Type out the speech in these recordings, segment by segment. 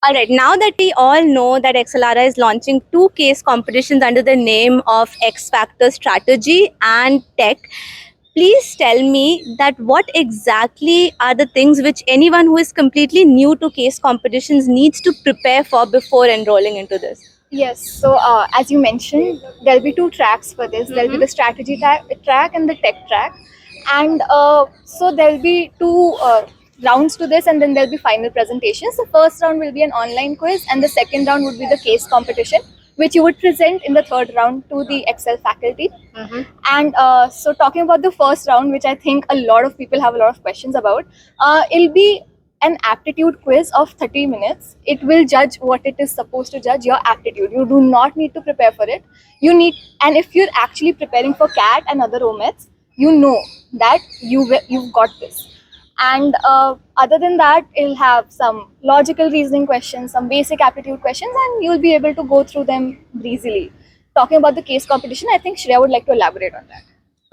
All right, now that we all know that XLRI is launching two case competitions under the name of X Factor Strategy and Tech, please tell me that what exactly are the things which anyone who is completely new to case competitions needs to prepare for before enrolling into this? Yes, so as you mentioned, there'll be two tracks for this. There'll be the strategy track and the tech track. And so there'll be two rounds to this, and then there'll be final presentations. The first round will be an online quiz, and the second round would be the case competition, which you would present in the third round to the Excel faculty. And so, talking about the first round, which I think a lot of people have a lot of questions about, it'll be an aptitude quiz of 30 minutes. It will judge what it is supposed to judge, your aptitude. You do not need to prepare for it. And if you're actually preparing for CAT and other OMETs, you know that you've got this. And other than that, it'll have some logical reasoning questions, some basic aptitude questions, and you'll be able to go through them breezily. Talking about the case competition, I think Shreya would like to elaborate on that.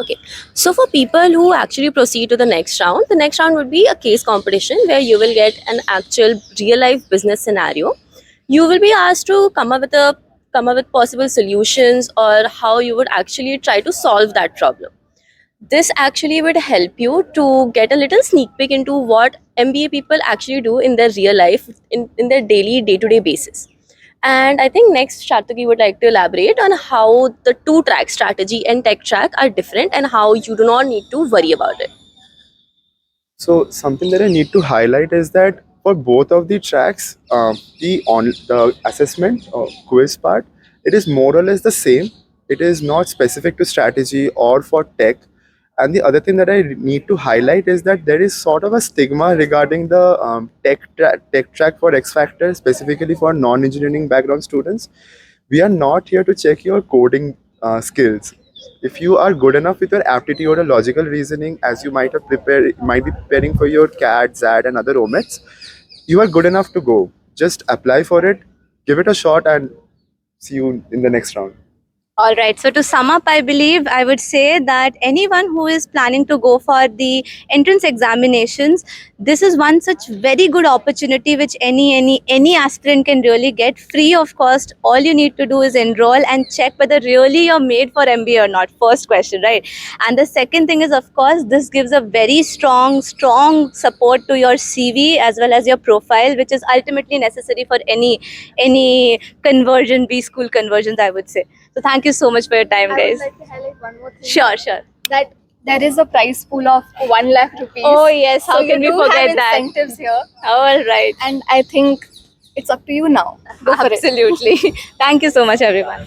Okay, so for people who actually proceed to the next round would be a case competition where you will get an actual real life business scenario. You will be asked to come up with possible solutions or how you would actually try to solve that problem. This actually would help you to get a little sneak peek into what MBA people actually do in their real life, in their daily day-to-day basis. And I think next Shataki would like to elaborate on how the two track, strategy and tech track, are different and how you do not need to worry about it. So something that I need to highlight is that for both of the tracks, the assessment or quiz part, it is more or less the same. It is not specific to strategy or for tech. And the other thing that I need to highlight is that there is sort of a stigma regarding the tech track for X Factor, specifically for non-engineering background students. We are not here to check your coding skills. If you are good enough with your aptitude or logical reasoning, as you might be preparing for your CAT, ZAD, and other OMETs, you are good enough to go. Just apply for it, give it a shot, and see you in the next round. All right. So to sum up, I believe I would say that anyone who is planning to go for the entrance examinations, this is one such very good opportunity which any aspirant can really get free of cost. All you need to do is enroll and check whether really you're made for MBA or not. First question, right? And the second thing is, of course, this gives a very strong support to your CV as well as your profile, which is ultimately necessary for any conversion, B school conversions, I would say. So thank you so much for your time, I guys. would like to highlight one more thing. Sure. That there is a prize pool of 1 lakh rupees. Oh yes, how so can we you do forget have that? incentives here, All right. and I think it's up to you now. Go for it. Absolutely. Thank you so much, everyone.